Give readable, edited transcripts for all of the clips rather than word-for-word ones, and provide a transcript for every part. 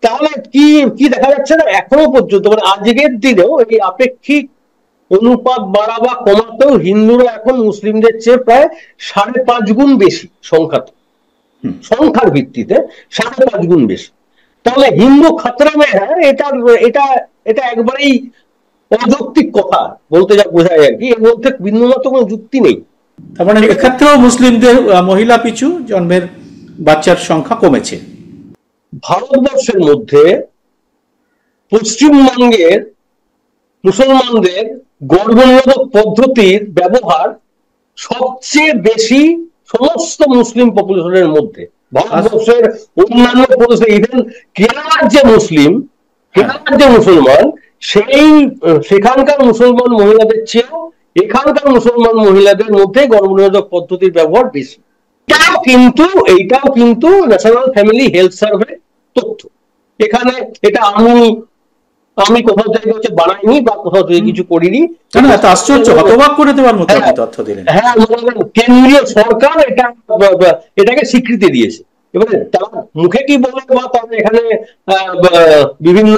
তাহলে কি কি দেখা যাচ্ছে না এখনো পর্যন্ত, মানে আজকের দিনেও এই আপেক্ষিক অনুপাত বাড়া বা কমাতেও হিন্দুরা এখন মুসলিমদের চেয়ে প্রায় 5.5 গুণ বেশি সংখ্যাতে, সংখ্যার ভিত্তিতে 5.5 গুণ বেশি। তাহলে হিন্দু খাতরা মে হ্যাঁ, এটা এটা এটা একবারেই অযৌক্তিক কথা বলতে যা বোঝায় আর কি, এর মধ্যে বিন্দুমাত্র কোনো যুক্তি নেই। তার মানে এক্ষেত্রেও মুসলিমদের মহিলা পিছু জন্মের বাচ্চার সংখ্যা কমেছে। ভারতবর্ষের মধ্যে পশ্চিমবঙ্গের মুসলমানদের গর্ভনিরোধক পদ্ধতির ব্যবহার সবচেয়ে বেশি সমস্ত মুসলিম পপুলেশনের মধ্যে। ভারতবর্ষের অন্যান্য প্রদেশে, ইভেন কেরালার যে মুসলিম, কেরালার যে মুসলমান, সেখানকার মুসলমান মহিলাদের চেয়েও এখানকার মুসলমান মহিলাদের মধ্যে গর্ভনিরোধক পদ্ধতির ব্যবহার বেশি। এইটাও কিন্তু ন্যাশনাল ফ্যামিলি হেলথ সার্ভে তথ্য। এখানে এটা আমি কোথাও থেকে হচ্ছে বানাইনি বা কোথাও থেকে কিছু করিনি। আশ্চর্য, হতবাক করে দেওয়ার মতো তথ্য দিলেন। হ্যাঁ, কেন্দ্রীয় সরকার এটাকে স্বীকৃতি দিয়েছে। এবারে তারা মুখে কি বলে বা তারা এখানে বিভিন্ন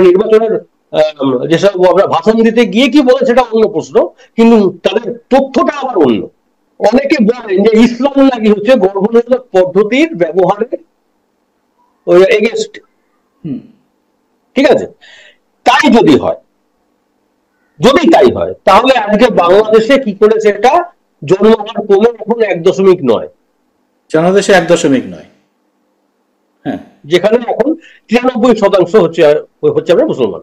নির্বাচনের যেসব ভাষণ দিতে গিয়ে কি বলে সেটা অন্য প্রশ্ন, কিন্তু তাদের তথ্যটা আবার অন্য। অনেকে বলেন যে ইসলাম নাকি হচ্ছে গর্ভনিরোধক পদ্ধতির ব্যবহারের এগেনস্ট। ঠিক আছে, তাই যদি হয়, যদি তাই হয়, তাহলে আজকে বাংলাদেশে কি করে সেটা জন্মহার কমে এখন 1.9, বাংলাদেশে 1.9, হ্যাঁ, যেখানে এখন 93% হচ্ছে আমরা মুসলমান।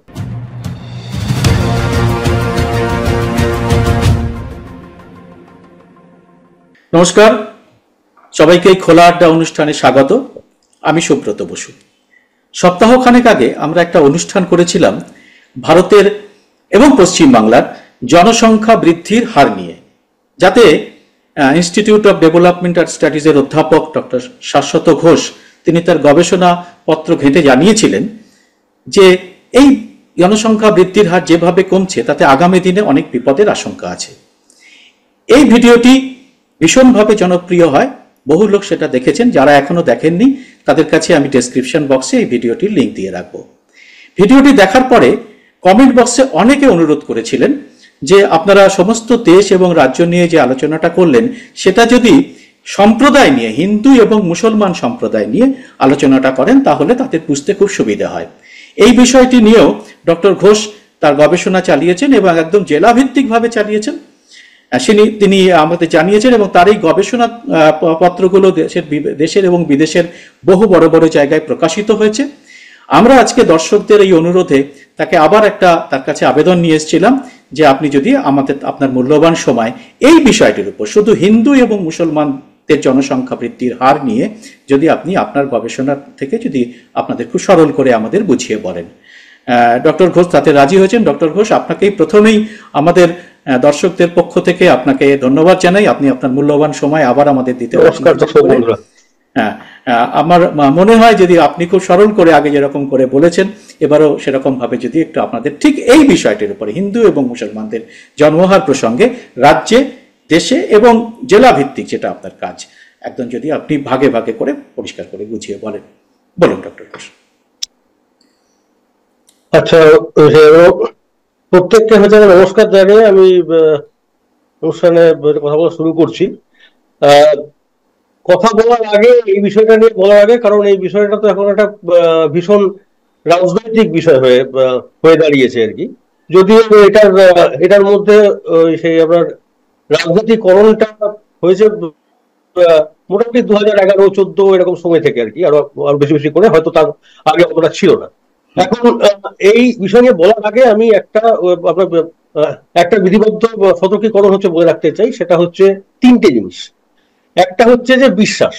নমস্কার, সবাইকে খোলা আড্ডা অনুষ্ঠানে স্বাগত। আমি সুব্রত বসু। সপ্তাহখানেক আগে আমরা একটা অনুষ্ঠান করেছিলাম ভারতের এবং পশ্চিমবাংলার জনসংখ্যা বৃদ্ধির হার নিয়ে, যাতে ইনস্টিটিউট অফ ডেভেলপমেন্ট অ্যান্ড স্টাডিজের অধ্যাপক ডক্টর শাশ্বত ঘোষ তিনি তার গবেষণা পত্র ঘেঁটে জানিয়েছিলেন যে এই জনসংখ্যা বৃদ্ধির হার যেভাবে কমছে তাতে আগামী দিনে অনেক বিপদের আশঙ্কা আছে। এই ভিডিওটি ভীষণভাবে জনপ্রিয় হয়, বহু লোক সেটা দেখেছেন। যারা এখনো দেখেননি তাদের কাছে আমি ডেসক্রিপশন বক্সে এই ভিডিওটির লিঙ্ক দিয়ে রাখবো। ভিডিওটি দেখার পরে কমেন্ট বক্সে অনেকে অনুরোধ করেছিলেন যে আপনারা সমস্ত দেশ এবং রাজ্য নিয়ে যে আলোচনাটা করলেন সেটা যদি সম্প্রদায় নিয়ে, হিন্দু এবং মুসলমান সম্প্রদায় নিয়ে আলোচনাটা করেন তাহলে তাদের বুঝতে খুব সুবিধা হয়। এই বিষয়টি নিয়েও ডক্টর ঘোষ তার গবেষণা চালিয়েছেন এবং একদম জেলাভিত্তিকভাবে চালিয়েছেন। তিনি আমাদের জানিয়েছেন এবং তার এই গবেষণা পত্রগুলো দেশের এবং বিদেশের বহু বড় বড় জায়গায় প্রকাশিত হয়েছে। আমরা আজকে দর্শকদের এই অনুরোধে তাকে আবার তার কাছে আবেদন নিয়ে এসেছিলাম যে আপনি যদি আপনার মূল্যবান সময় এই বিষয়টির উপর, শুধু হিন্দু এবং মুসলমানদের জনসংখ্যা বৃদ্ধির হার নিয়ে যদি আপনি আপনার গবেষণা থেকে যদি আপনাদের খুব সরল করে আমাদের বুঝিয়ে বলেন। ডক্টর ঘোষ তাতে রাজি হয়েছেন। ডক্টর ঘোষ, আপনাকেই প্রথমেই আমাদের দর্শকদের পক্ষ থেকে আপনাকে ধন্যবাদ জানাই। আপনি আপনার মূল্যবান সময় আবার আমাদের দিতে। হ্যাঁ, আমার মনে হয় যদি আপনি খুব সরল করে আগে যেরকম করে বলেছেন এবারও সেরকম ভাবে যদি একটু আপনাদের ঠিক এই বিষয়টির উপরে, হিন্দু এবং মুসলমানদের জন্মহার প্রসঙ্গে রাজ্যে, দেশে এবং জেলা ভিত্তিক যেটা আপনার কাজ, একদম যদি আপনি ভাগে ভাগে করে পরিষ্কার করে বুঝিয়ে বলেন। বলুন ডক্টর ঘোষ। আচ্ছা, প্রত্যেককে হচ্ছে নমস্কার জানিয়ে আমি অনুষ্ঠানে কথা বলা শুরু করছি। কথা বলার আগে, এই বিষয়টা নিয়ে বলার আগে, কারণ এই বিষয়টা তো এখন একটা ভীষণ রাজনৈতিক বিষয় হয়ে দাঁড়িয়েছে আর কি। যদিও এটার মধ্যে সেই আপনার রাজনীতিকরণটা হয়েছে মোটামুটি 2011-14 এরকম সময় থেকে আর কি, আরো বেশি বেশি করে, হয়তো তার আগে অতটা ছিল না। এখন এই বিষয় নিয়ে বলার আগে আমি একটা বিধিবদ্ধ সতর্কীকরণ হচ্ছে বলে রাখতে চাই। সেটা হচ্ছে 3টে জিনিস। একটা হচ্ছে যে বিশ্বাস।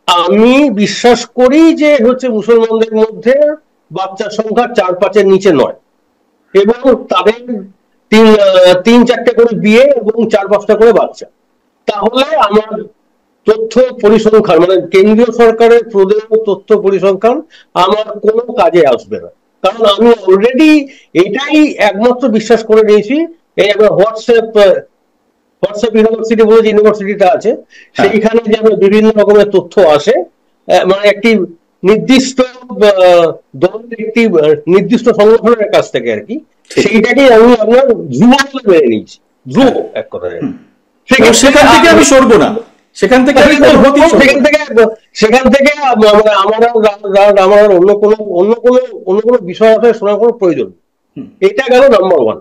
আমি বিশ্বাস করি যে হচ্ছে মুসলমানদের মধ্যে বাচ্চার সংখ্যা 4-5-এর নিচে নয়, এবং তাদের 3-4টে করে বিয়ে এবং 4-5টা করে বাচ্চা। তাহলে আমার তথ্য পরিসংখ্যান, মানে কেন্দ্রীয় সরকারের প্রদেয় তথ্য পরিসংখ্যান আমার কোনো কাজে আসবে না, কারণ আমি অলরেডি এটাই একমাত্র বিশ্বাস করে নিয়েছি। এই আমার হোয়াটসঅ্যাপ ইউনিভার্সিটি বলে যে ইউনিভার্সিটিটা আছে, সেইখানে যে বিভিন্ন রকমের তথ্য আসে, মানে একটি নির্দিষ্ট দলের একটি নির্দিষ্ট সংগঠনের কাছ থেকে আর কি, সেইটাকে আমি আপনার ধ্রুব বলে মেনে নিয়েছি, ধ্রুব এক কথায়। সেখান থেকে আমি সরবো না, সেখান থেকে সেখান থেকে আমার অন্য কোনো বিষয় আছে শোনার কোনো প্রয়োজন। এটা গেল নাম্বার 1।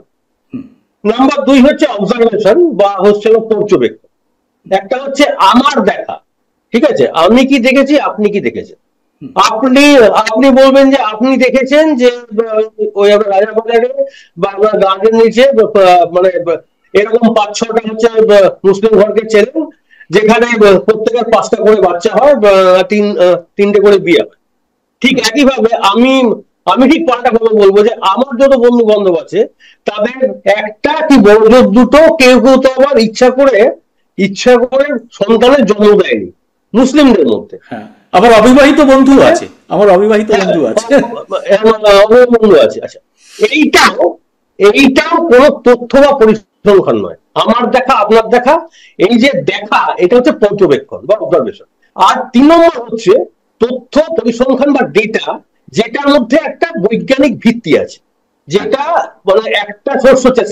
নাম্বার 2 হচ্ছে অবজারভেশন বা হচ্ছে পর্যবেক্ষণ। একটা হচ্ছে আমার দেখা, ঠিক আছে, আমি কি দেখেছি, আপনি কি দেখেছেন। আপনি বলবেন যে আপনি দেখেছেন যে ওই রাজাবাজারে বা আপনার গার্ডেন নিচে মানে এরকম 5-6টা হচ্ছে মুসলিম ঘরকে চেনেন, যেখানে প্রত্যেকের 5টা করে বাচ্চা হয়, 3টে করে বিয়ে হয়। ঠিক একইভাবে আমি ঠিক পাল্টা কথা বলবো যে আমার যত বন্ধু বান্ধব আছে তাদের একটা কি বড় দুটো, কেউ কেউ তো আবার ইচ্ছা করে সন্তানের জন্ম দেয়নি মুসলিমদের মধ্যে। আমার অবিবাহিত বন্ধু আছে, অবিবাহিত বন্ধু আছে। আচ্ছা, এইটাও কোনো তথ্য বা পরিসংখ্যান নয়। আমার দেখা, আপনার দেখা, এই যে দেখা, এটা হচ্ছে পর্যবেক্ষণ বা অবজারভেশন। আর 3 নম্বর হচ্ছে তথ্য, পরিসংখ্যান বা ডেটা, যেটার মধ্যে একটা বৈজ্ঞানিক ভিত্তি আছে, যেটা মানে একটা সোর্স হচ্ছে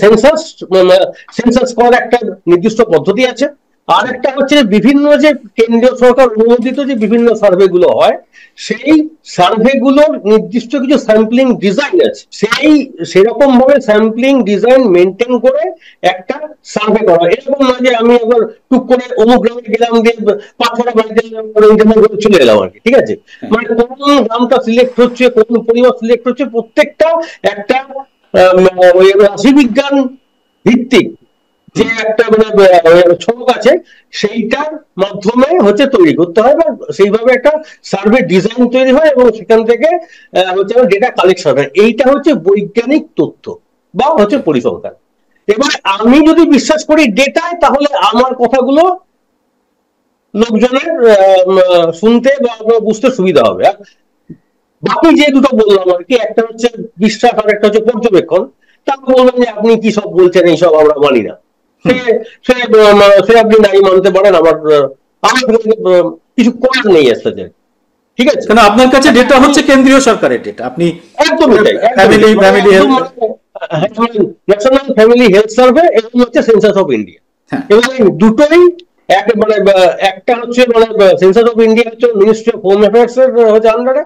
সেন্সাস করার একটা নির্দিষ্ট পদ্ধতি আছে। আর একটা হচ্ছে বিভিন্ন যে কেন্দ্রীয় সরকার অনুমোদিত যে বিভিন্ন সার্ভে গুলো হয়, সেই সার্ভে গুলোর নির্দিষ্ট কিছু স্যাম্পলিং ডিজাইন আছে, সেরকম ভাবে স্যাম্পলিং ডিজাইন মেনটেন করে একটা সার্ভে করা। এরকম নয় যে আমি একবার টুক করে অমুক গ্রামে গেলাম, দিয়ে 5-6টা বাড়িতে চলে এলাম আর কি, ঠিক আছে। মানে কোন গ্রামটা সিলেক্ট হচ্ছে, কোন পরিবার সিলেক্ট হচ্ছে, প্রত্যেকটা একটা রাশিবিজ্ঞান ভিত্তিক যে একটা ছক আছে, সেইটার মাধ্যমে হচ্ছে তৈরি করতে হয়, বা সেইভাবে একটা সার্ভে ডিজাইন তৈরি হয় এবং সেখান থেকে হচ্ছে ডেটা কালেকশন হয়। এইটা হচ্ছে বৈজ্ঞানিক তথ্য বা হচ্ছে পরিসংখ্যান। এবার আমি যদি বিশ্বাস করি ডেটায়, তাহলে আমার কথাগুলো লোকজনের শুনতে বা বুঝতে সুবিধা হবে। আর বাকি যে দুটো বললাম আর কি, একটা হচ্ছে বিশ্বাস আর একটা হচ্ছে পর্যবেক্ষণ, তাকে বলবেন যে আপনি কি সব বলছেন, এইসব আমরা মানি না। সে আপনি নাই মানতে পারেন, আমার কিছু করার নেই আসতে, ঠিক আছে। কারণ আপনার কাছে ডেটা হচ্ছে কেন্দ্রীয় সরকারের ডেটা, আপনি একদমই তাই, ন্যাশনাল ফ্যামিলি হেলথ সার্ভে এবং হচ্ছে সেন্সাস অফ ইন্ডিয়া, এবং এই দুটোই মানে একটা হচ্ছে মানে সেন্সাস অফ ইন্ডিয়া হচ্ছে মিনিস্ট্রি অফ হোম অ্যাফেয়ার্স এর হচ্ছে আন্ডারে,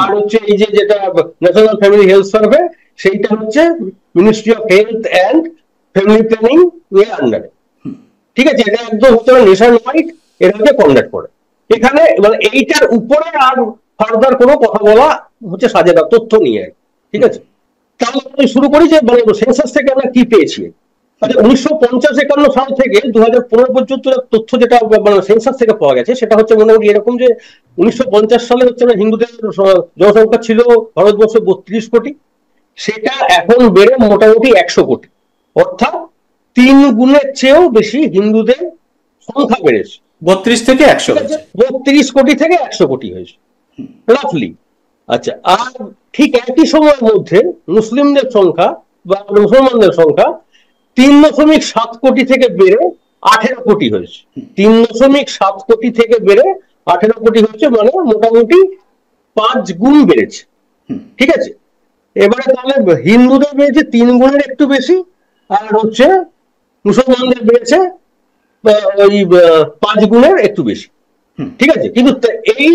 আর হচ্ছে এই যেটা ন্যাশনাল ফ্যামিলি হেলথ সার্ভে, সেইটা হচ্ছে ministry of health and family planning এর আন্ডারে, ঠিক আছে। এটা একদম হচ্ছে নেশন ওয়াইড এটা হচ্ছে কন্ডাক্ট করে। এখানে মানে এইটার উপরে আর ফার্দার কোনো কথা বলা হচ্ছে সাজে না, তথ্য নিয়ে, ঠিক আছে। তাহলে আমি শুরু করি যে মানে সেন্সাস থেকে আমরা কি পেয়েছি। আচ্ছা, 1950-51 সাল থেকে 2015 পর্যন্ত তথ্য যেটা মানে সেন্সাস থেকে পাওয়া গেছে, সেটা হচ্ছে মোটামুটি এরকম যে 1950 সালে হচ্ছে হিন্দুদের জনসংখ্যা ছিল ভারতবর্ষে 32 কোটি, সেটা এখন বেড়ে মোটামুটি 100 কোটি, অর্থাৎ 3 গুণের চেয়েও বেশি হিন্দুদের সংখ্যা বেড়েছে। 32 থেকে 100, 32 কোটি থেকে 100 কোটি হয়েছে রাফলি। আচ্ছা, আর ঠিক একই সময়ের মধ্যে মুসলিমদের সংখ্যা বা মুসলমানদের সংখ্যা 3.7 কোটি থেকে বেড়ে 18 কোটি হয়েছে। 3.7 কোটি থেকে বেড়ে 18 কোটি হয়েছে, মানে মোটামুটি 5 গুণ বেড়েছে, ঠিক আছে। এবারে তাহলে হিন্দুদের বেড়েছে 3 গুণের একটু বেশি, আর হচ্ছে মুসলমানদের বেড়েছে ওই 5 গুণের একটু বেশি, ঠিক আছে। কিন্তু এই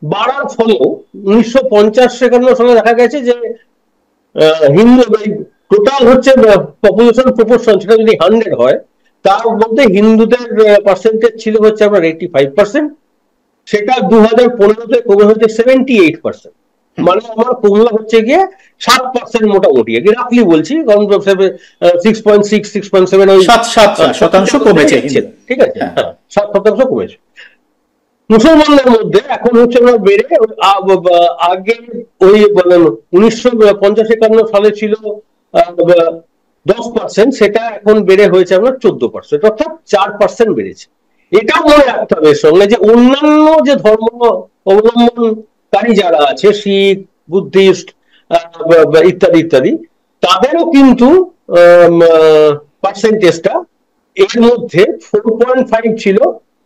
বাড়ার ফলেও 1950-51 সালে দেখা গেছে যে হিন্দু টোটাল হচ্ছে পপুলেশন প্রপোর্শন, সেটা যদি 100 হয়, তার মধ্যে হিন্দুদের পার্সেন্টেজ ছিল হচ্ছে আপনার 85%, সেটা 2015-তে কমে হচ্ছে 78%। মানে আমার কমলা হচ্ছে গিয়ে 7% মোটামুটি, রাফলি বলছি, কারণ 6.6 6.7 ওই 7% কমেছে, ঠিক আছে, 7% কমেছে। মুসলমানদের মধ্যে এখন হচ্ছে আমরা বেড়ে আগে ওই 1950-51 সালে ছিল 10%, সেটা এখন বেড়ে হয়েছে আপনার 14%, অর্থাৎ 4% বেড়েছে। এটাও মনে রাখতে হবে সঙ্গে যে অন্যান্য যে ধর্ম অবলম্বনকারী যারা আছে, শিখ, বুদ্ধিস্ট ইত্যাদি ইত্যাদি, তাদেরও কিন্তু পার্সেন্টেজটা এর মধ্যে 4.5 ছিল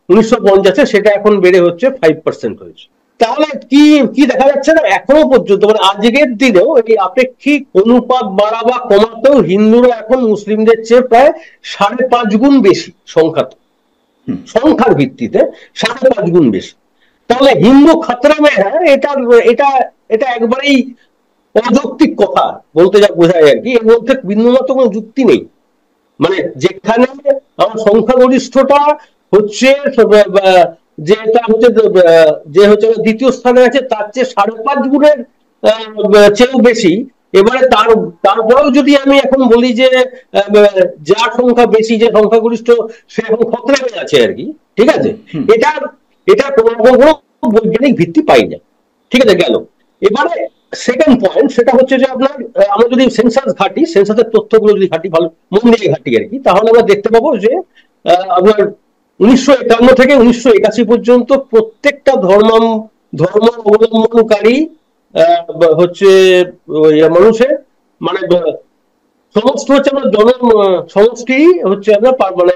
1950-এ, সেটা এখন বেড়ে হচ্ছে 5% হয়েছে। তাহলে কি কি দেখা যাচ্ছে না এখনো পর্যন্ত, মানে আজকের দিনেও এই আপেক্ষিক অনুপাত বাড়া বা কমাতেও হিন্দুরা এখন মুসলিমদের চেয়ে প্রায় 5.5 গুণ বেশি সংখ্যাতে, সংখ্যার ভিত্তিতে 5.5 গুণ বেশি। তাহলে হিন্দু খাতরা মে হ্যাঁ, এটা এটা এটা একবারেই অযৌক্তিক কথা বলতে যা বোঝায় আর কি, এর মধ্যে বিন্দুমাত্র কোনো যুক্তি নেই। মানে যেখানে আমার সংখ্যাগরিষ্ঠতা হচ্ছে যেটা হচ্ছে যে হচ্ছে দ্বিতীয় স্থানে আছে তার চেয়ে 5.5 গুণের চেয়েও বেশি। এবারে তারপরেও যদি আমি এখন বলি যে যার সংখ্যা বেশি, যে সংখ্যাগরিষ্ঠ, সে এখন খতরামে আছে আর কি, ঠিক আছে, এটা এটা কোনো বৈজ্ঞানিক ভিত্তি পাই না। ঠিক আছে, গেল। এবারে সেকেন্ড পয়েন্ট, সেটা হচ্ছে যে আপনার আমরা যদি সেন্সাস ঘাটি, সেন্সাসের তথ্যগুলো যদি ঘাটি, ভালো মন দিয়ে ঘাটি আর কি, তাহলে আমরা দেখতে পাবো যে আপনার 1951 থেকে 1981 পর্যন্ত প্রত্যেকটা ধর্ম অবলম্বনকারী হচ্ছে মানুষের মানে সমস্ত হচ্ছে আপনার সমষ্টি হচ্ছে আপনার মানে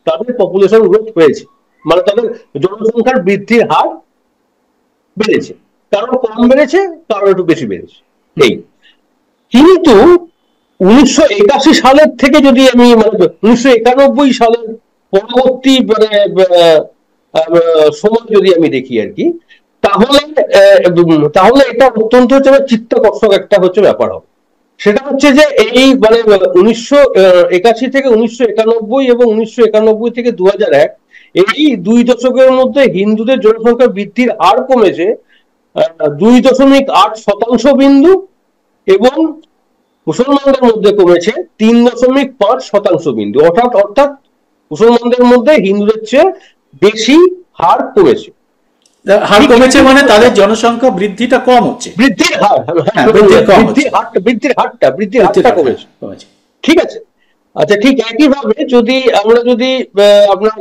তাদের পপুলেশন গ্রোথ হয়েছে, মানে তাদের জনসংখ্যার বৃদ্ধির হার বেড়েছে, কারণ কম বেড়েছে, কারণ একটু বেশি বেড়েছে এই। কিন্তু 1981 সালের থেকে যদি আমি মানে 1991 সালের পরবর্তী মানে সময় যদি আমি দেখি আর কি, তাহলে তাহলে এটা অত্যন্ত হচ্ছে চিত্তাকর্ষক একটা হচ্ছে ব্যাপার হবে। সেটা হচ্ছে যে এই মানে 1981 থেকে 1991 এবং 1991 থেকে 2001, এই 2 দশকের মধ্যে হিন্দুদের জনসংখ্যা বৃদ্ধির হার কমেছে 2.8% বিন্দু, এবং মুসলমানদের মধ্যে কমেছে 3.5% বিন্দু। অর্থাৎ মুসলমানদের মধ্যে হিন্দুদের চেয়ে বেশি হার কমেছে। হার কমেছে মানে তাদের জনসংখ্যা বৃদ্ধিটা কম হচ্ছে, বৃদ্ধির হার, বৃদ্ধির হারটা কমেছে। ঠিক আছে, আচ্ছা, ঠিক একইভাবে যদি আমরা আপনার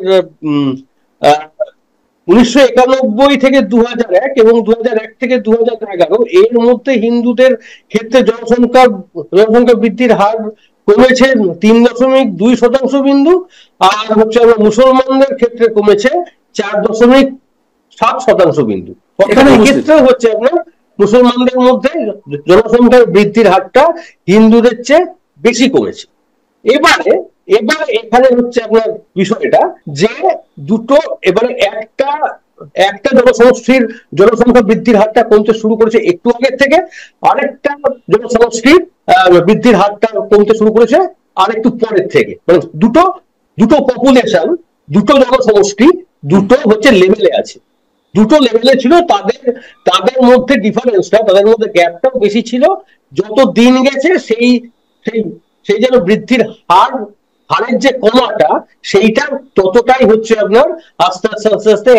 1991 থেকে 2001 এবং 2001 থেকে 2011 এর মধ্যে হিন্দুদের ক্ষেত্রে জনসংখ্যা বৃদ্ধির হার কমেছে 3.2% বিন্দু, আর হচ্ছে আমরা মুসলমানদের ক্ষেত্রে কমেছে 4.7% বিন্দু। এক্ষেত্রে হচ্ছে আপনার মুসলমানদের মধ্যে জনসংখ্যার বৃদ্ধির হারটা হিন্দুদের চেয়ে বেশি কমেছে। এবারে এখানে হচ্ছে আপনার বিষয়টা যে দুটো, এবারে একটা জনসমষ্টির জনসংখ্যা বৃদ্ধির হারটা কমতে শুরু করেছে একটু আগের থেকে, আরেকটা জনসমষ্টির বৃদ্ধির হারটা কমতে শুরু করেছে আরেকটু পরের থেকে। মানে দুটো পপুলেশন, দুটো জনসমষ্টি, দুটো হচ্ছে লেভেলে আছে, দুটো লেভেলে ছিল, তাদের মধ্যে ডিফারেন্সটা, তাদের মধ্যে গ্যাপটাও বেশি ছিল। যত দিন গেছে সেই সেই যেন বৃদ্ধির হারের যে কমাটা, সেইটা ততটাই হচ্ছে আপনার আস্তে আস্তে আস্তে আস্তে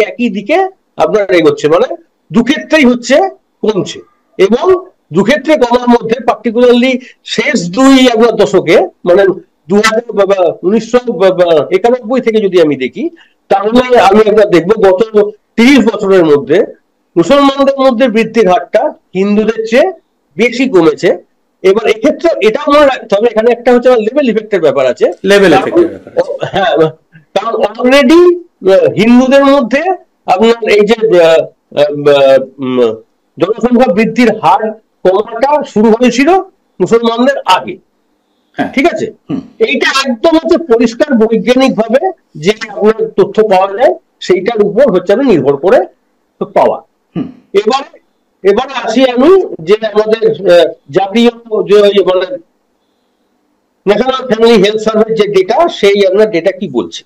একই দিকে আপনার এগোচ্ছে, মানে দুক্ষেত্রেই হচ্ছে কমছে। এবং দুক্ষেত্রে কমার মধ্যে পার্টিকুলারলি শেষ আপনার দশকে, মানে 1991 থেকে যদি আমি দেখি, তাহলে আমি একবার দেখবো গত 30 বছরের মধ্যে মুসলমানদের মধ্যে বৃদ্ধির হারটা হিন্দুদের চেয়ে বেশি কমেছে। এবার এক্ষেত্রে এটাও মনে রাখতে হবে, এখানে একটা হচ্ছে লেভেল ইফেক্টের ব্যাপার আছে। হ্যাঁ, কারণ অলরেডি হিন্দুদের মধ্যে আপনার এই যে জনসংখ্যা বৃদ্ধির হার কমাটা শুরু হয়েছিল মুসলমানদের আগে। ঠিক আছে, এইটা একদম হচ্ছে পরিষ্কার বৈজ্ঞানিক ভাবে যে আপনার তথ্য পাওয়া যায়, সেইটার উপর হচ্ছে আমি নির্ভর করে পাওয়া। এবারে আসি আমি যে আমাদের জাতীয় যে মানে ন্যাশনাল ফ্যামিলি হেলথ সার্ভে যে ডেটা, সেই আপনার ডেটা কি বলছে,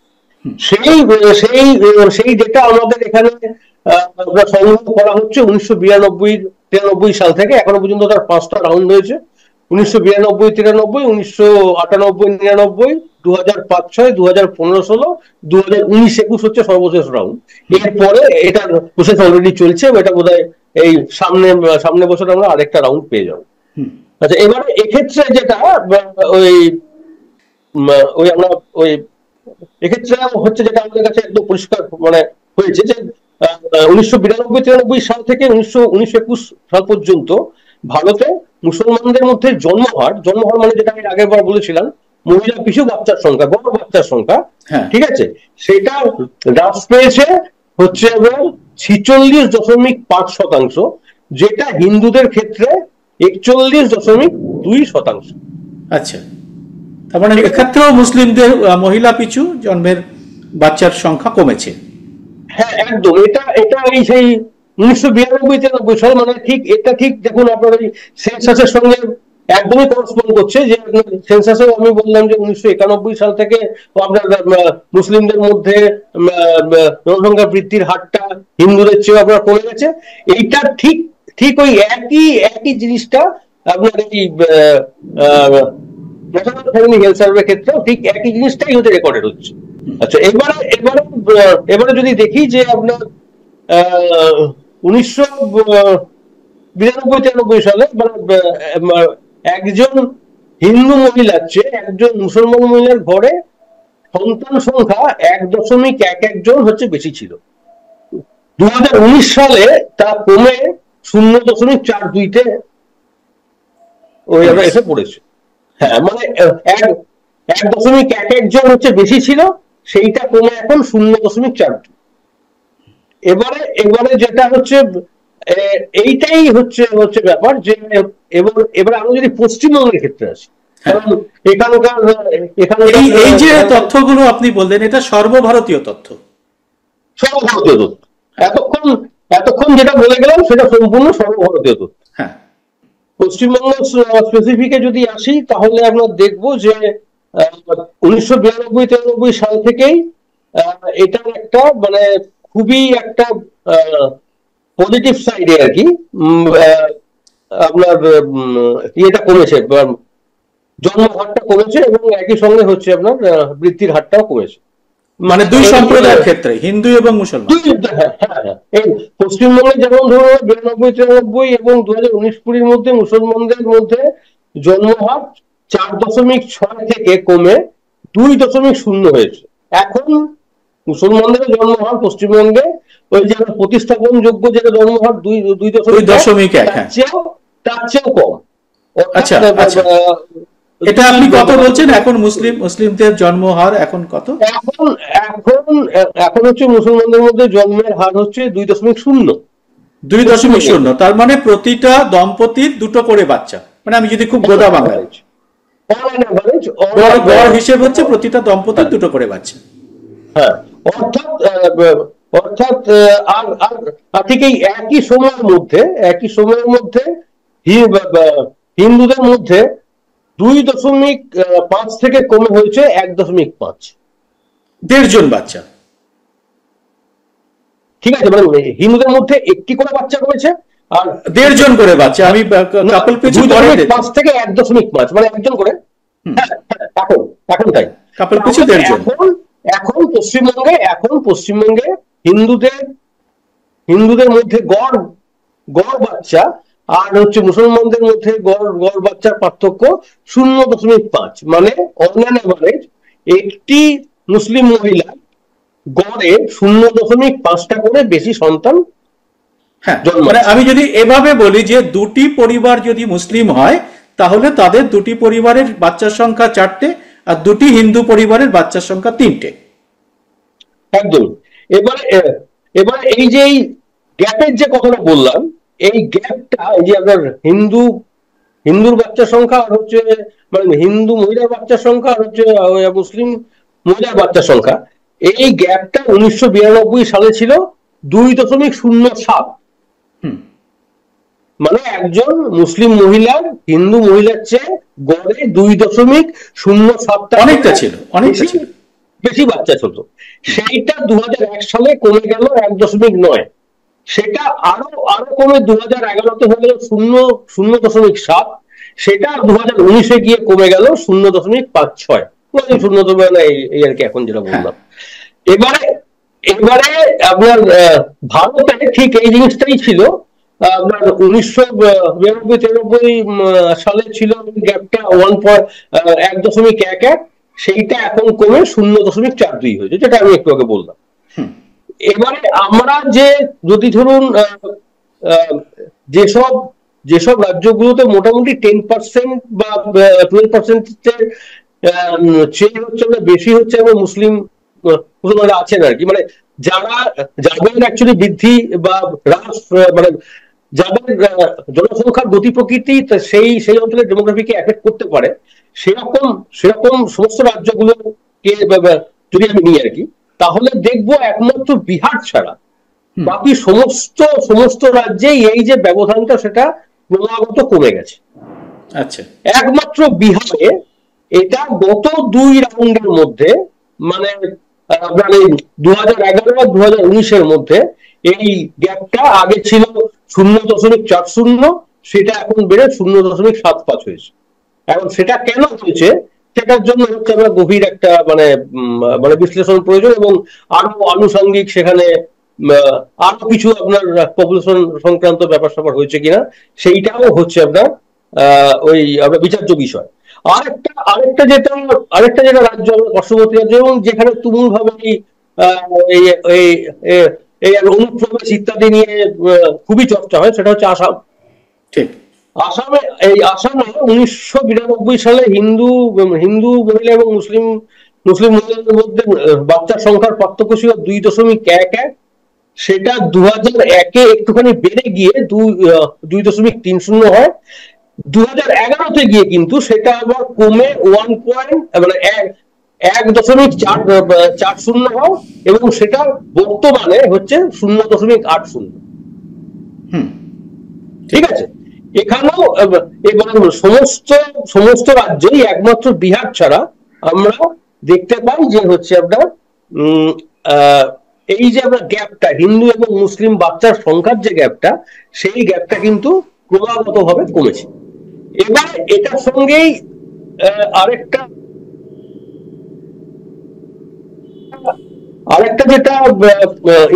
সেই ডেটা আমাদের এখানে সংগ্রহ করা হচ্ছে 1992-93 সাল থেকে। এখনো পর্যন্ত তার 5টা রাউন্ড হয়েছে, 1992-93, 1998-99, 2005-06, 2015-16, 2019-21 হচ্ছে সর্বশেষ রাউন্ড। এরপরে এটা প্রসেস অলরেডি চলছে, এটা বোধহয় এই সামনে বছর আমরা আরেকটা রাউন্ড পেয়ে যাবো। আচ্ছা, এবারে এক্ষেত্রে যেটা আমরা এক্ষেত্রে হচ্ছে যেটা আমাদের কাছে একদম পরিষ্কার মানে হয়েছে যে 1992-93 সাল থেকে 1921 সাল পর্যন্ত ভারতে মুসলমানদের মধ্যে জন্মহার মানে যেটা আমি আগের বার বলেছিলাম, মহিলা পিছু বাচ্চার সংখ্যা, বড় বাচ্চার সংখ্যা, ঠিক আছে, সেটা হ্রাস পেয়েছে হচ্ছে 46.5%, যেটা হিন্দুদের ক্ষেত্রে 41.2%। আচ্ছা, তার মানে এক্ষেত্রেও মুসলিমদের মহিলা পিছু জন্মের বাচ্চার সংখ্যা কমেছে। হ্যাঁ, একদম। এটা এটা এই সেই 1992-93 সাল, মানে ঠিক এটা ঠিক দেখুন আপনার ওই সেন্সাসের সঙ্গে একদমই করসপন্ড করছে। যে সেন্সাসেও আমি বললাম যে 1991 সাল থেকে আপনার মুসলিমদের মধ্যে জনসংখ্যা বৃদ্ধির হারটা হিন্দুদের চেয়ে আপনার কমে গেছে। এইটা ঠিক ঠিক ওই একই একই জিনিসটা আপনার এই ন্যাশনাল ফ্যামিলি হেলথ সার্ভে ক্ষেত্রেও ঠিক একই জিনিসটাই হচ্ছে রেকর্ডেড হচ্ছে। আচ্ছা, এবারে এবারে এবারে যদি দেখি যে আপনার 1992-93 সালে একজন হিন্দু মহিলার চেয়ে একজন মুসলমান মহিলার ঘরে সন্তান সংখ্যা 1.11 জন হচ্ছে বেশি ছিল। 2019 সালে তা কমে 0.42-তে ওই এসে পড়েছে। হ্যাঁ, মানে 1.11 জন হচ্ছে বেশি ছিল, সেইটা কমে এখন 0.42। এবারে এবারে যেটা হচ্ছে এইটাই হচ্ছে হচ্ছে ব্যাপার যে এবার আমরা যদি পশ্চিমবঙ্গের ক্ষেত্রে আসি, কারণ এখানকার এই যে তথ্যগুলো আপনি বললেন এটা সর্বভারতীয় তথ্য। সর্বভারতীয় তথ্য। এতক্ষণ এতক্ষণ যেটা বলে গেলাম সেটা সম্পূর্ণ সর্বভারতীয় তথ্য। হ্যাঁ, পশ্চিমবঙ্গ স্পেসিফিকে যদি আসি তাহলে আমরা দেখবো যে 1992-93 সাল থেকেই এটার একটা মানে খুবই একটা পজিটিভ সাইডে আর কি আপনার ইয়েটা কমেছে, জন্ম হারটা কমেছে এবং একই সঙ্গে হচ্ছে আপনার বৃদ্ধির হারটাও কমেছে। মানে দুই সম্প্রদায়ের ক্ষেত্রে হিন্দু এবং মুসলমান। হ্যাঁ হ্যাঁ হ্যাঁ, এই পশ্চিমবঙ্গে যেমন ধরুন 92-93 এবং 2019-20 মধ্যে মুসলমানদের মধ্যে জন্মহার 4.6 থেকে কমে 2.0 হয়েছে। এখন মুসলমানদের জন্মহার পশ্চিমবঙ্গে ওই যে প্রতিস্থাপন যোগ্য যেটা জন্মহার 2.1, তার চেয়েও কম। আচ্ছা আচ্ছা, এটা আপনি কত বলছেন এখন মুসলিমদের জন্মহার এখন কত? এখন এখন এখন হচ্ছে মুসলমানদের মধ্যে জন্মের হার হচ্ছে 2.0। 2.0, তার মানে প্রতিটা দম্পতির দুটো করে বাচ্চা। মানে আমি যদি খুব গোদা বাংলায় গড় হিসেব হচ্ছে প্রতিটা দম্পতির দুটো করে বাচ্চা। হ্যাঁ, অর্থাৎ অর্থাৎ আর ঠিক এই একই সময়ের মধ্যে হিন্দুদের মধ্যে 2.5 থেকে কমে হয়েছে 1.5। 1.5 জন বাচ্চা। ঠিক আছে, মানে হিন্দুদের মধ্যে একটি করে বাচ্চা কমেছে আর 1.5 জন করে বাচ্চা। আমি কাপল পিছু 2.5 থেকে 1.5, মানে একজন করে। এখন এখন তাই কাপল পিছু 1.5 জন। এখন পশ্চিমবঙ্গে হিন্দুদের মধ্যে গড় বাচ্চা আর হচ্ছে মুসলমানদের মধ্যে গড় বাচ্চার পার্থক্য 0.5। মানে অন অ্যান এভারেজ একটি মুসলিম মহিলা গড়ে 0.5টা করে বেশি সন্তান। হ্যাঁ, মানে আমি যদি এভাবে বলি যে দুটি পরিবার যদি মুসলিম হয় তাহলে তাদের দুটি পরিবারের বাচ্চার সংখ্যা 4টে আর দুটি হিন্দু পরিবারের বাচ্চার সংখ্যা 3টে। একদম। এবারে এই যে গ্যাপের যে কথাটা বললাম, এই গ্যাপটা এই যে আপনার হিন্দুর বাচ্চার সংখ্যা আর হচ্ছে মানে হিন্দু মহিলার বাচ্চার সংখ্যা আর হচ্ছে মুসলিম মহিলার বাচ্চার সংখ্যা, এই গ্যাপটা 1992 সালে ছিল 2.07। মানে একজন মুসলিম মহিলার হিন্দু মহিলার চেয়ে গড়ে 2.07টা অনেকটা ছিল, অনেকটা ছিল বেশি বাচ্চা ছিল। সেইটা 2001 সালে কমে গেল 1.9। সেটা আরো কমে 2011-তে হয়ে গেল 0.7। সেটা 2019-এ গিয়ে কমে গেল 0.56। মানে 0 এই আর কি এখন যেটা বললাম। এবারে আপনার ভারতে ঠিক এই জিনিসটাই ছিল। আপনার 1992-93 সালে ছিল গ্যাপটা 1.11। সেইটা এখন কমে 0.42 হয়েছে, যেটা আমি একটু আগে বললাম। এবারে আমরা যে যদি ধরুন যেসব রাজ্যগুলোতে মোটামুটি 10% বা 12% চেয়ে হচ্ছে বেশি হচ্ছে মুসলিম মুসলমানরা আছেন আর কি, মানে যারা যাদের অ্যাকচুয়ালি বৃদ্ধি বা হ্রাস মানে যাদের জনসংখ্যার গতি প্রকৃতি সেই সেই অঞ্চলের ডেমোগ্রাফিকে এফেক্ট করতে পারে, সেরকম সেরকম সমস্ত রাজ্যগুলোকে যদি আমি নিই আর কি, তাহলে দেখবো একমাত্র বিহার ছাড়া বাকি সমস্ত সমস্ত রাজ্যেই এই যে ব্যবধানটা সেটা ক্রমাগত কমে গেছে। আচ্ছা, একমাত্র বিহারে এটা গত 2 রাউন্ডের মধ্যে, মানে আপনার এই 2011 আর 2019-এর মধ্যে এই গ্যাপটা আগে ছিল 0.40, সেটা এখন বেড়ে 0.75 হয়েছে। এখন সেটা কেন হয়েছে সেটার জন্য হচ্ছে আমরা গভীর একটা মানে মানে বিশ্লেষণ প্রয়োজন, এবং আরো আনুষঙ্গিক সেখানে আরো কিছু আপনার পপুলেশন সংক্রান্ত ব্যাপার স্যাপার হয়েছে কিনা সেইটাও হচ্ছে আপনার ওই আপনার বিচার্য বিষয়। আরেকটা যেটা রাজ্য আমরা পার্শ্ববর্তী রাজ্য এবং যেখানে তুমুল ভাবে এই অনুপ্রবেশ ইত্যাদি নিয়ে খুবই চর্চা হয়, সেটা হচ্ছে আসাম। ঠিক। আসামে 1992 সালে হিন্দু হিন্দু মহিলা এবং মুসলিম মুসলিম মহিলাদের মধ্যে বাচ্চার সংখ্যার পার্থক্য ছিল 2.11, সেটা 2001-এ একটুখানি বেড়ে গিয়ে 2.30 হয়। 2011-তে গিয়ে কিন্তু সেটা আবার কমে 1.40 হয় এবং সেটা বর্তমানে হচ্ছে 0.80। ঠিক আছে, এখানেও এবার সমস্ত সমস্ত রাজ্যেই একমাত্র বিহার ছাড়া আমরা দেখতে পাই যে হচ্ছে আপনার এই যে আমরা গ্যাপটা হিন্দু এবং মুসলিম বাচ্চার সংখ্যার যে গ্যাপটা, সেই গ্যাপটা কিন্তু ক্রমাগত ভাবে কমেছে। এবার এটার সঙ্গেই আরেকটা আরেকটা যেটা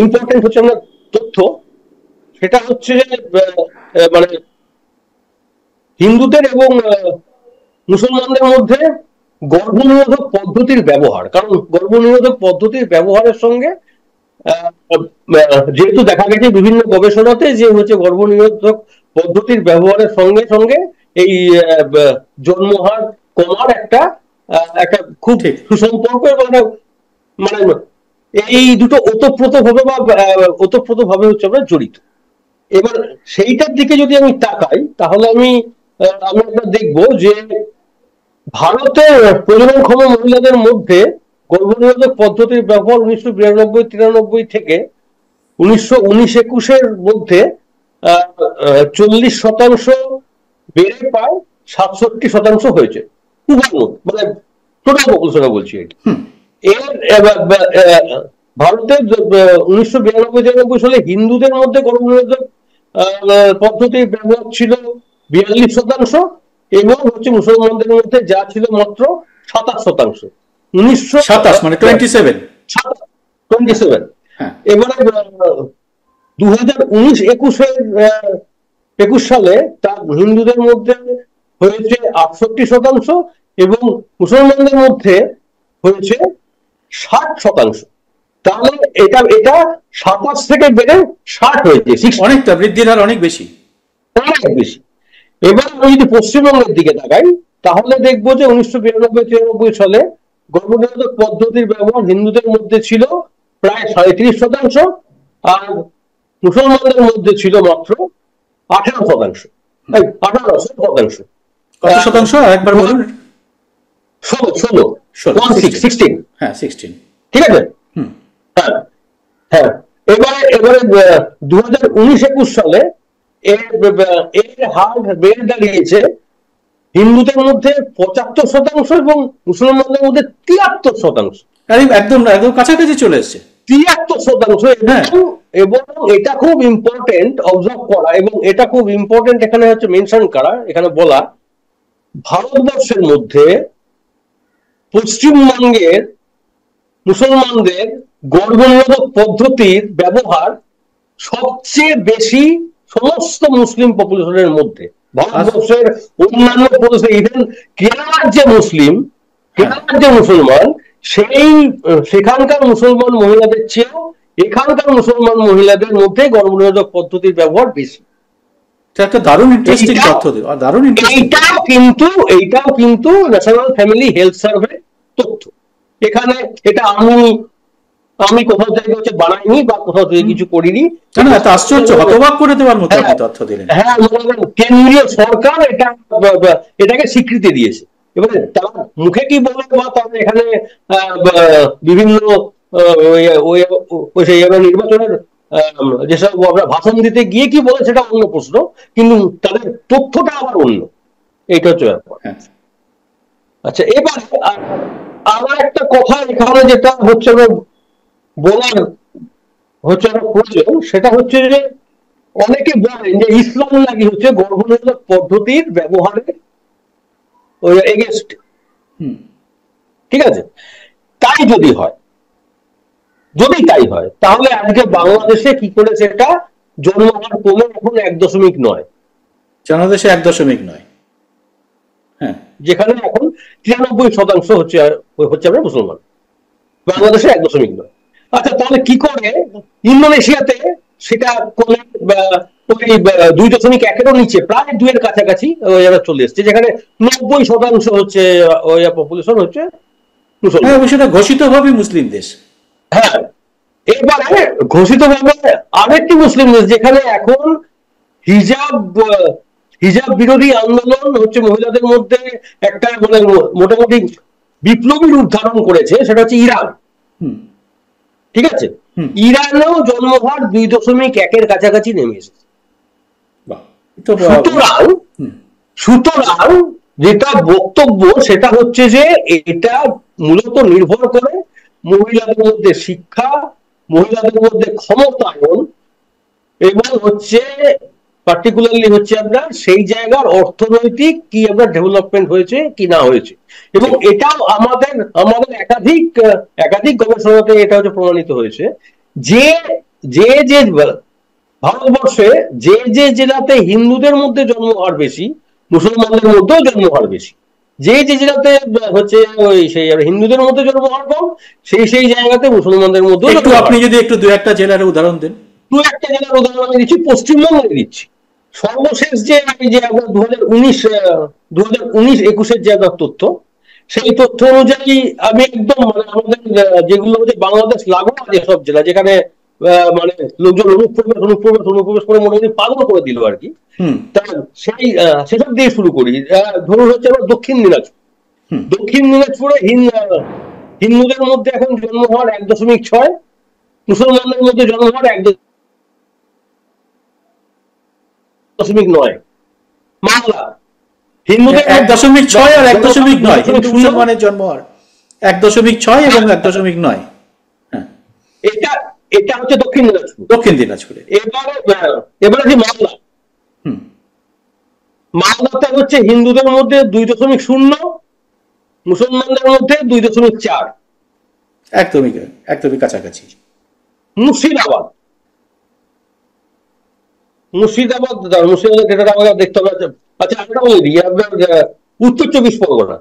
ইম্পর্টেন্ট হচ্ছে আমরা তথ্য, সেটা হচ্ছে যে মানে হিন্দুদের এবং মুসলমানদের মধ্যে গর্ভনিরোধক পদ্ধতির ব্যবহার, কারণ গর্ভনিরোধক পদ্ধতির ব্যবহারের সঙ্গে যেহেতু দেখা গেছে বিভিন্ন গবেষণাতে যে হচ্ছে গর্ভনিরোধক পদ্ধতির ব্যবহারের সঙ্গে সঙ্গে এই জন্মহার কমার একটা একটা খুব সুসম্পর্ক, এবং মানে এই দুটো ওতপ্রোত ভাবে হচ্ছে আমরা জড়িত। এবার সেইটার দিকে যদি আমি তাকাই তাহলে আমরা দেখবো যে ভারতের প্রজননক্ষম মহিলাদের মধ্যে গর্ভনিরোধক পদ্ধতির ব্যবহার 1992-93 থেকে 1919-21-এর মধ্যে 40% বেড়ে প্রায় 67% হয়েছে। মানে টোটাল পপুলেশনে বলছি এটি। ভারতে 1992-93 সালে হিন্দুদের মধ্যে গর্ভনিরোধক পদ্ধতির ব্যবহার ছিল 42% এবং হচ্ছে মুসলমানদের মধ্যে যা ছিল মাত্র 27%। 1927 মানে 27। এবারে 2019-21 সালে তা হিন্দুদের মধ্যে হয়েছে 68% এবং মুসলমানদের মধ্যে হয়েছে 60%। তাহলে এটা 27 থেকে বেড়ে 60 হয়েছে, অনেকটা বৃদ্ধির হার অনেক বেশি। এবার আমি যদি পশ্চিমবঙ্গের দিকে তাকাই তাহলে দেখবো যে 1992-93 সালে গর্ভনিরোধক পদ্ধতির ব্যবহার হিন্দুদের মধ্যে ছিল প্রায় 37%, আর মুসলমানদের মধ্যে ছিল মাত্র 18%। কত শতাংশ একবার বলুন? 16। হ্যাঁ 16। ঠিক আছে। হ্যাঁ এবারে 2019-21 সালে এর হার বেড়ে দাঁড়িয়েছে হিন্দুদের মধ্যে 75% এবং মুসলমানদের মধ্যে 73%। একদম কাছাকাছি চলে এসছে 73%। এবং এটা খুব ইম্পর্টেন্ট অবজার্ভ করা, এবং এটা খুব ইম্পর্টেন্ট এখানে হচ্ছে মেনশন করা, এখানে বলা, ভারতবর্ষের মধ্যে পশ্চিমবঙ্গের মুসলমানদের গর্ভনিরোধক পদ্ধতির ব্যবহার সবচেয়ে বেশি সমস্ত মুসলিম পপুলেশনের মধ্যে। ভারতবর্ষের অন্যান্য প্রদেশে ইভেন কেরালার যে মুসলমান সেখানকার মুসলমান মহিলাদের চেয়েও এখানকার মুসলমান মহিলাদের মধ্যে গর্ভনিরোধক পদ্ধতির ব্যবহার বেশি। এইটাও কিন্তু ন্যাশনাল ফ্যামিলি হেলথ সার্ভে তথ্য। এখানে এটা আমি আমি কোথাও থেকে হচ্ছে বানাইনি বা কোথাও থেকে কিছু করিনি। না, এত আশ্চর্য, হতবাক করে দেওয়ার মতো আপনি তথ্য দিলেন। হ্যাঁ, কেন্দ্রীয় সরকার এটাকে স্বীকৃতি দিয়েছে। এবারে তারা মুখে কি বলে বা তারা এখানে বিভিন্ন নির্বাচনের যেসব ভাষণ দিতে গিয়ে কি বলে সেটা অন্য প্রশ্ন, কিন্তু তাদের তথ্যটা আবার অন্য। এইটা হচ্ছে ব্যাপার। আচ্ছা, এবার আমার একটা কথা এখানে যেটা হচ্ছে বলার হচ্ছে প্রয়োজন, সেটা হচ্ছে যে অনেকে বলেন যে ইসলাম নাকি হচ্ছে গর্ভনিরোধক পদ্ধতির ব্যবহারের এগেনস্ট। ঠিক আছে, তাই যদি হয়, তাহলে আজকে বাংলাদেশে কি করে সেটা জন্মহার কমে এখন 1.9, বাংলাদেশে 1.9, হ্যাঁ, যেখানে এখন 93% হচ্ছে আমরা মুসলমান, বাংলাদেশে 1.9। আচ্ছা, তাহলে কি করে ইন্দোনেশিয়াতে সেটা কমে 2.1-এরও নিচে, প্রায় 2-এর কাছাকাছি চলে এসছে, যেখানে 90% হচ্ছে পপুলেশন হচ্ছে মুসলমান, সেটা ঘোষিতভাবে মুসলিম দেশ। হ্যাঁ, এবারে ঘোষিতভাবে আরেকটি মুসলিম দেশ যেখানে এখন হিজাব বিরোধী আন্দোলন হচ্ছে মহিলাদের মধ্যে একটা মানে মোটামুটি বিপ্লবী রূপ ধারণ করেছে, সেটা হচ্ছে ইরান। ঠিক আছে, ইরানেও জন্মহার 2.1-এর কাছাকাছি নেমে এসেছে। সুতরাং যেটা বক্তব্য সেটা হচ্ছে যে এটা মূলত নির্ভর করে মহিলাদের মধ্যে শিক্ষা, মহিলাদের মধ্যে ক্ষমতায়ন, এবং হচ্ছে পার্টিকুলারলি হচ্ছে আপনার সেই জায়গার অর্থনৈতিক কি আপনার ডেভেলপমেন্ট হয়েছে কি না হয়েছে। এবং এটাও আমাদের একাধিক গবেষণাতে এটা হচ্ছে প্রমাণিত হয়েছে যে যে ভারতবর্ষে যে জেলাতে হিন্দুদের মধ্যে জন্মহার বেশি, মুসলমানদের মধ্যেও জন্মহার বেশি। যে জেলাতে হচ্ছে সেই হিন্দুদের মধ্যে জন্মহার কম, সেই জায়গাতে মুসলমানদের মধ্যে। আপনি যদি একটু 2-1টা জেলার উদাহরণ দেন। 2-1টা জেলার উদাহরণ আমি দিচ্ছি, পশ্চিমবঙ্গে দিচ্ছি। সর্বশেষ যে আপনার 2019-21-এর যে আপনার তথ্য, সেই তথ্য অনুযায়ী আমি একদম মানে আমাদের যেগুলো হচ্ছে বাংলাদেশ লাগোয়া যেসব জেলা, যেখানে মানে লোকজন অনুপ্রবেশ করে মোটামুটি পাগল করে দিল আর কি, সেসব দিয়ে শুরু করি। ধরুন হচ্ছে আমার দক্ষিণ দিনাজপুরে হিন্দুদের মধ্যে এখন জন্ম হওয়ার 1.6, মুসলমানদের মধ্যে জন্ম হওয়ার 1.9। মালদা হিন্দুদের 1.6 আর 1.9, কিন্তু মুসলমানের জন্ম হওয়ার 1.6 এবং 1.9। এটা হচ্ছে দক্ষিণ দিনাজপুরে। এবারে যে মালদাতে হচ্ছে হিন্দুদের মধ্যে 2.0, মুসলমানদের মধ্যে 2.4, একদমই কাছাকাছি। মুর্শিদাবাদ ডেটাটা আমাকে দেখতে হবে। আচ্ছা, একটা বলে দিই, আপনার উত্তর 24 পরগনা,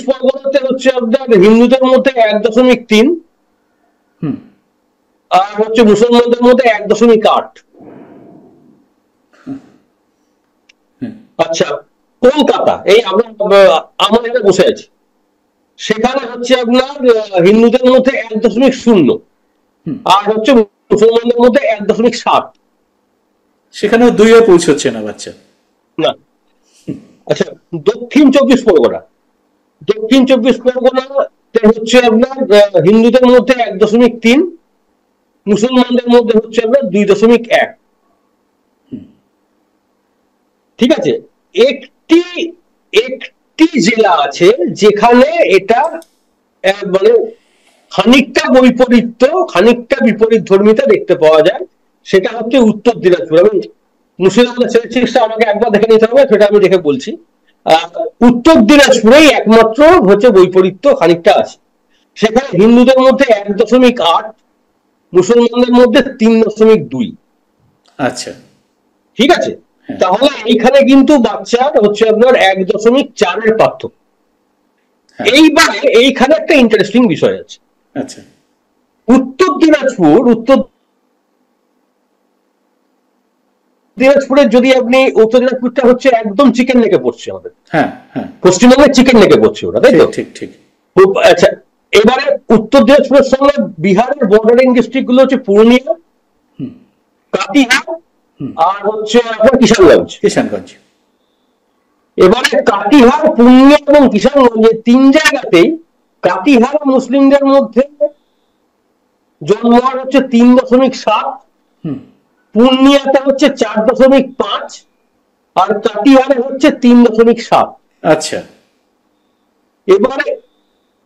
পরগনাতে হচ্ছে আপনার হিন্দুদের মধ্যে 1.3, আর হচ্ছে মুসলমানদের মধ্যে 1.8। আচ্ছা, কলকাতা, এই আমরা এখানে বসে আছি, সেখানে হচ্ছে আপনার হিন্দুদের মধ্যে 1.0, আর হচ্ছে মুসলমানদের মধ্যে 1.7। সেখানেও 2-এ পৌঁছচ্ছে না বাচ্চা না। আচ্ছা, দক্ষিণ চব্বিশ পরগনাতে হচ্ছে আপনার হিন্দুদের মধ্যে 1.3, মুসলমানদের মধ্যে হচ্ছে আপনার 2.1। ঠিক আছে, একটি জেলা আছে যেখানে এটা মানে খানিকটা বিপরীত ধর্মিতা দেখতে পাওয়া যায়, সেটা হচ্ছে উত্তর দিনাজপুর। আমি মুর্শিদাবাদের স্ট্যাটিস্টিক্সটা আমাকে একবার দেখে নিতে হবে, সেটা আমি দেখে বলছি। উত্তর দিনাজপুরেই একমাত্র হচ্ছে বৈপরীত্য খানিকটা আছে, সেখানে হিন্দুদের মধ্যে 1.8, মুসলমানদের মধ্যে 3.2। আচ্ছা, ঠিক আছে, তাহলে এইখানে কিন্তু বাচ্চার হচ্ছে আপনার 1.4-এর পার্থক্য। এইবারে এইখানে একটা ইন্টারেস্টিং বিষয় আছে। আচ্ছা, উত্তর দিনাজপুরের যদি আপনি উত্তর দিনাজপুরটা হচ্ছে একদম চিকেন নেকে পড়ছে আমাদের, পশ্চিমবঙ্গের চিকেন নেকে পড়ছে ওরা, তাই তো? ঠিক। আচ্ছা, এবারে উত্তর দিনাজপুরের সঙ্গে বিহারের বর্ডারিং ডিস্ট্রিক্ট গুলো হচ্ছে পূর্ণিয়া, কাটিহার আর হচ্ছে আপনার কিষানগঞ্জ। কিষানগঞ্জ। এবারে কাটিহার, পূর্ণিয়া এবং কিষানগঞ্জ এই 3 জায়গাতেই কাটিহার মুসলিমদের মধ্যে জন্মহার হচ্ছে 3.7, পূর্ণিয়াতে হচ্ছে 4.5 আর কাটিহারে হচ্ছে 3.7। আচ্ছা, এবারে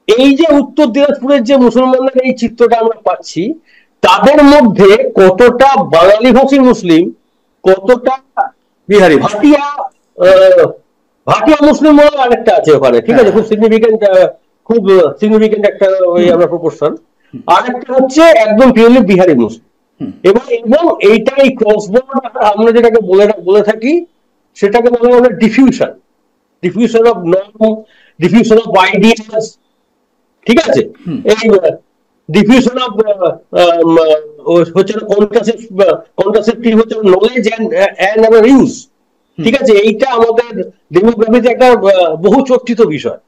এই যে উত্তর দিনাজপুরের যে মুসলমানদের এই চিত্রটা আমরা পাচ্ছি, তাদের মধ্যে কতটা বাঙালি ভাষী মুসলিম, কতটা বিহারি ভাটিয়া ভাটিয়া মুসলিম বলে আরেকটা আছে ওখানে, ঠিক আছে, খুব সিগনিফিকেন্ট একটা ওই আমরা প্রপোর্শন। আরেকটা হচ্ছে একদম পিওরলি বিহারি মুসলিম। এবং এইটা এই ক্রস বর্ডার আমরা যেটাকে বলে থাকি, সেটাকে বলা হয় diffusion of norm, diffusion of ideas, ঠিক আছে, এই ডিফিউশন অফ হচ্ছে কন্ট্রাসেপ্টিভ হচ্ছে নলেজ এন্ড ইউজ, ঠিক আছে। এইটা আমাদের ডেমোগ্রাফিতে একটা বহু চর্চিত বিষয়।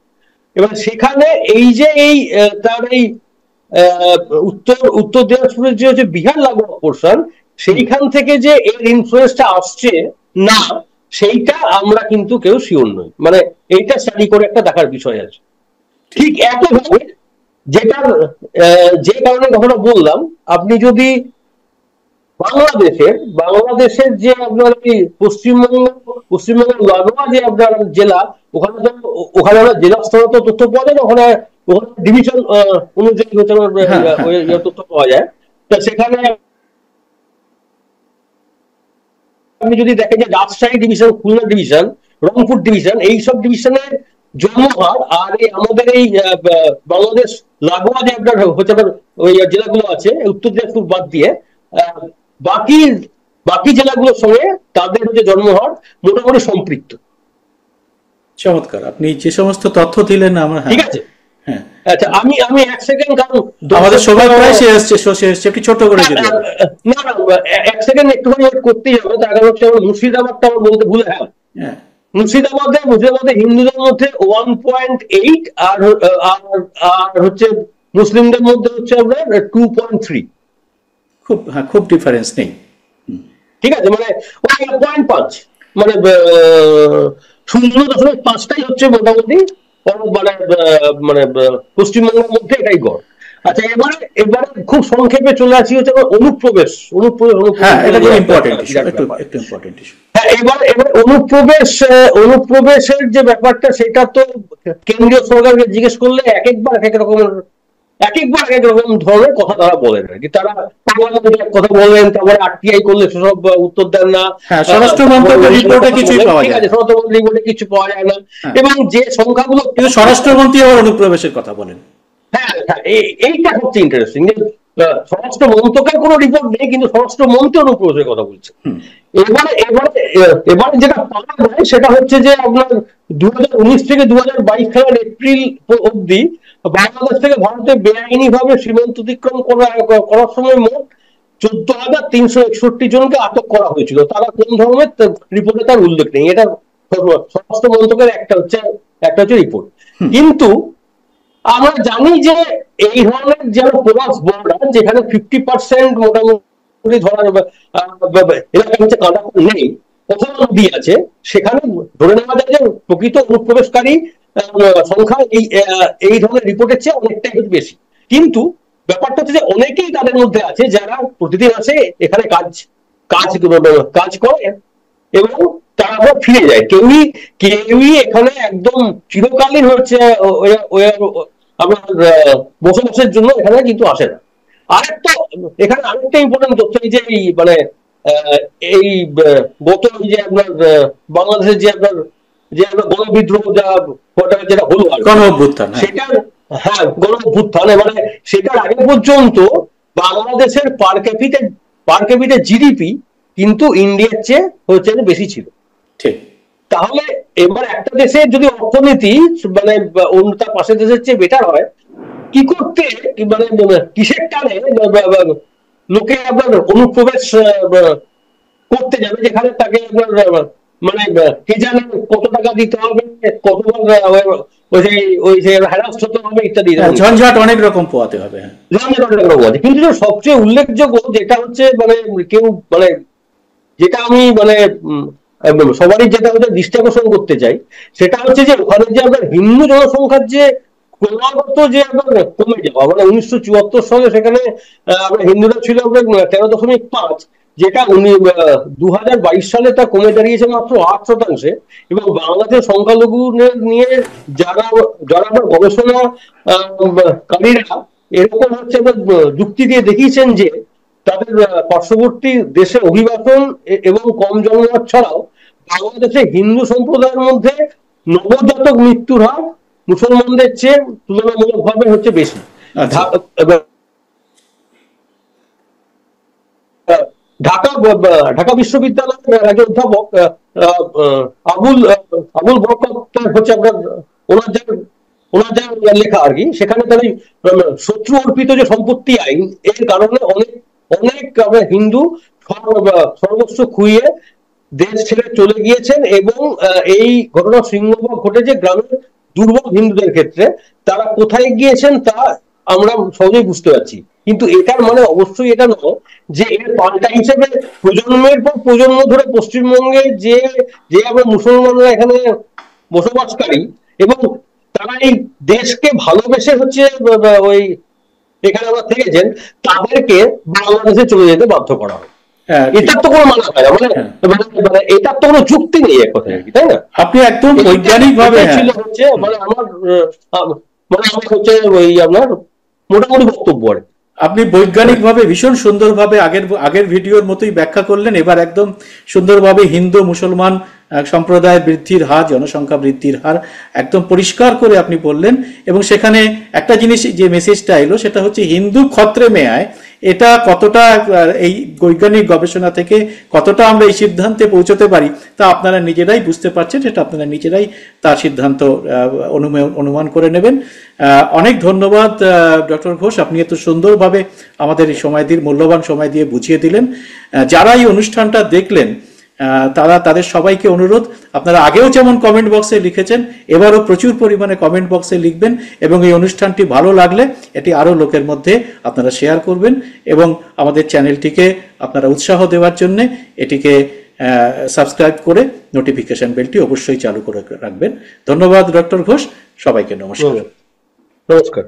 এবার সেখানে এই যে তার এই উত্তর দিনাজপুরের যে হচ্ছে বিহার লাগোয়া পোর্শন, সেইখান থেকে যে এর ইনফ্লুয়েন্সটা আসছে না, সেইটা আমরা কিন্তু কেউ শিওর নই। মানে এইটা স্টাডি করে একটা দেখার বিষয় আছে। ঠিক একইভাবে যে কারণে কথাটা বললাম, আপনি যদি বাংলাদেশের যে আপনার এই পশ্চিমবঙ্গের লাগোয়া যে আপনার জেলা, ওখানে আমরা জেলা স্তরে তো তথ্য পাওয়া যায় না, ওখানে ডিভিশন অনুযায়ী তথ্য পাওয়া যায়। তো সেখানে আপনি যদি দেখেন যে Rajshahi division, Khulna division, Rangpur division, এইসব ডিভিশনের জন্মহার আর আমাদের এই বাংলাদেশ লাগোয়া যে আপনার হচ্ছে ওই জেলাগুলো আছে উত্তর দিনাজপুর বাদ দিয়ে, বাকি জেলাগুলোর সঙ্গে তাদের যে জন্মহার মোটামুটি সম্পৃক্ত। চমৎকার, আপনি যে সমস্ত তথ্য দিলেন আমার, ঠিক আছে। হ্যাঁ, আচ্ছা, আমি 1 সেকেন্ড, কারণ আমাদের সময় প্রায় শেষ হচ্ছে, একটু ছোট করে যদি না 1 সেকেন্ড একটুখানি করতেই হবে। তার কারণ হচ্ছে আমার মুর্শিদাবাদটা আমার বলতে ভুলে, হ্যাঁ, মুর্শিদাবাদে হিন্দুদের মধ্যে 1.8 আর হচ্ছে মুসলিমদের মধ্যে হচ্ছে আপনার 2.3। খুব ডিফারেন্স নেই, ঠিক আছে, মানে 1.5, মানে 0.5টাই হচ্ছে মোটামুটি মানে পশ্চিমবঙ্গের মধ্যে এটাই গড়। আচ্ছা, এবারে খুব সংক্ষেপে চলে আসি হচ্ছে অনুপ্রবেশ। এবার অনুপ্রবেশের যে ব্যাপারটা, সেটা তো কেন্দ্রীয় সরকারকে জিজ্ঞেস করলে এক একবার এক এক রকম ধরনের কথা তারা বলেন আর কি। তারা কথা বলেন, তারপরে আরটিআই করলে সেসব উত্তর দেন না, স্বরাষ্ট্র মন্ত্রকের রিপোর্টে কিছুই পাওয়া যায় না, স্বরাষ্ট্র রিপোর্টে কিছু পাওয়া যায় না। এবং যে সংখ্যাগুলো, কিন্তু স্বরাষ্ট্রমন্ত্রী আবার অনুপ্রবেশের কথা বলেন। হ্যাঁ, এইটা হচ্ছে ইন্টারেস্টিং যে স্বরাষ্ট্র মন্ত্রকের কোনো রিপোর্ট নেই, কিন্তু স্বরাষ্ট্র মন্ত্রী অনুপ্রবেশের কথা বলছে। এবারে যেটা পাওয়া যায় সেটা হচ্ছে যে আপনার 2019 থেকে 2022 সালের এপ্রিল অব্দি বাংলাদেশ থেকে ভারতে বেআইনি ভাবে সীমান্ত অতিক্রম করার সময় মোট 14,361 জনকে আটক করা হয়েছিল। তারা কোন ধরনের রিপোর্টে তার উল্লেখ নেই। এটা স্বরাষ্ট্র মন্ত্রকের একটা হচ্ছে রিপোর্ট। কিন্তু আমরা জানি যে এই ধরনের যে প্রবাস বর্ডার, যেখানে 50% মোটামুটি ধরার এলাকা হচ্ছে কাঁটাতার নেই, কোথাও নদী আছে, সেখানে ধরে নেওয়া যায় যে প্রকৃত অনুপ্রবেশকারী সংখ্যা এই ধরনের রিপোর্টের চেয়ে অনেকটাই বেশি। কিন্তু ব্যাপারটা হচ্ছে যে অনেকেই তাদের মধ্যে আছে যারা প্রতিদিন আসে, এখানে কাজ করে এবং তারা আবার ফিরে যায়। কেউই এখানে একদম চিরকালীন হচ্ছে আপনার বসবাসের জন্য এখানে কিন্তু আসে না। এখানে আরেকটা ইম্পর্টেন্ট তথ্য, এই যে মানে এই গত যে আপনার বাংলাদেশের যে আপনার গণবিদ্রোহ যেটা হলো, গণঅভ্যুত্থান, গণঅভ্যুত্থান, মানে সেটার আগে পর্যন্ত বাংলাদেশের পার ক্যাপিটা জিডিপি কিন্তু ইন্ডিয়ার চেয়ে হচ্ছে বেশি ছিল। ঠিক। তাহলে এবার একটা দেশের যদি অর্থনীতি মানে তার পাশের দেশের চেয়ে বেটার হয়, কি করতে মানে কিসের টানে লোকে আপনার অনুপ্রবেশ করতে যাবে, যেখানে তাকে আপনার মানে কে জানে কত টাকা দিতে হবে, কতবার ওই যে হ্যারাস হতে হবে ইত্যাদি, ঝঞ্ঝাট অনেক রকম পোয়াতে হবে। কিন্তু সবচেয়ে উল্লেখযোগ্য যেটা হচ্ছে মানে কেউ মানে যেটা আমি মানে সবারই যেটা হচ্ছে দৃষ্টি আকর্ষণ করতে চাই, সেটা হচ্ছে যে ওখানে যে আপনার হিন্দু জনসংখ্যার যে ক্রমাগত যে আপনার কমে যাওয়া, মানে 1974 সালে সেখানে আপনার হিন্দুরা ছিল আপনার 13.5, যেটা 2022 সালে তা কমে দাঁড়িয়েছে মাত্র 8%। এবং বাংলাদেশের সংখ্যালঘু নিয়ে যারা যারা আপনার গবেষণা কারীরা এরকম হচ্ছে যুক্তি দিয়ে দেখিয়েছেন যে তাদের পার্শ্ববর্তী দেশে অভিবাসন এবং কম জনমত ছাড়াও বাংলাদেশে হিন্দু সম্প্রদায়ের মধ্যে নবজাতক মৃত্যুর হার মুসলমানদের চেয়ে তুলনামূলকভাবে হচ্ছে বেশি। ঢাকা বিশ্ববিদ্যালয়ের একজন অধ্যাপক আবুল বরকত হচ্ছে আপনার ওনার যা লেখা আর কি, সেখানে তার শত্রু অর্পিত যে সম্পত্তি আইন এর কারণে অনেক অনেক হিন্দু সর্বস্ব খুইয়ে দেশ ছেড়ে চলে গিয়েছেন, এবং এই ঘটনা সিংহভাগ ঘটেছে গ্রামের দুর্বল হিন্দুদের ক্ষেত্রে। তারা কোথায় গিয়েছেন তা আমরা সহজেই বুঝতে পারছি, কিন্তু এটার মানে অবশ্যই এটা নয় যে এর পাল্টা হিসেবে প্রজন্মের পর প্রজন্ম ধরে পশ্চিমবঙ্গে যে যে আমরা মুসলমানরা এখানে বসবাসকারী এবং তারা এই দেশকে ভালোবেসে হচ্ছে ওই এখানে আমরা থেকেছেন, তাদেরকে বাংলাদেশে চলে যেতে বাধ্য করা হয়। এটার তো কোনো মানা হয় মানে এটার তো কোনো যুক্তি নেই এক কথায় আর কি, তাই না? আপনি একদম বৈজ্ঞানিক ভাবে হচ্ছে মানে আমার হচ্ছে ওই আপনার মোটামুটি বক্তব্য আর কি। আপনি বৈজ্ঞানিকভাবে ভীষণ সুন্দরভাবে আগের ভিডিওর মতোই ব্যাখ্যা করলেন। এবার একদম সুন্দরভাবে হিন্দু মুসলমান সম্প্রদায় বৃদ্ধির হার, জনসংখ্যা বৃদ্ধির হার একদম পরিষ্কার করে আপনি বললেন। এবং সেখানে একটা জিনিস যে মেসেজটা এলো সেটা হচ্ছে হিন্দু খত্রে মে আয়। এটা কতটা এই বৈজ্ঞানিক গবেষণা থেকে কতটা আমরা এই সিদ্ধান্তে পৌঁছতে পারি তা আপনারা নিজেরাই বুঝতে পারছেন, সেটা আপনারা নিজেরাই তার সিদ্ধান্ত অনুমান করে নেবেন। অনেক ধন্যবাদ ডক্টর ঘোষ, আপনি এত সুন্দরভাবে আমাদের এই মূল্যবান সময় দিয়ে বুঝিয়ে দিলেন। যারা এই অনুষ্ঠানটা দেখলেন তাদের সবাইকে অনুরোধ, আপনারা আগেও যেমন কমেন্ট বক্সে লিখেছেন এবারও প্রচুর পরিমাণে কমেন্ট বক্সে লিখবেন, এবং এই অনুষ্ঠানটি ভালো লাগলে এটি আরো লোকের মধ্যে আপনারা শেয়ার করবেন, এবং আমাদের চ্যানেলটিকে আপনারা উৎসাহ দেওয়ার জন্য এটিকে সাবস্ক্রাইব করে নোটিফিকেশন বেলটি অবশ্যই চালু করে রাখবেন। ধন্যবাদ ডক্টর ঘোষ, সবাইকে নমস্কার। নমস্কার।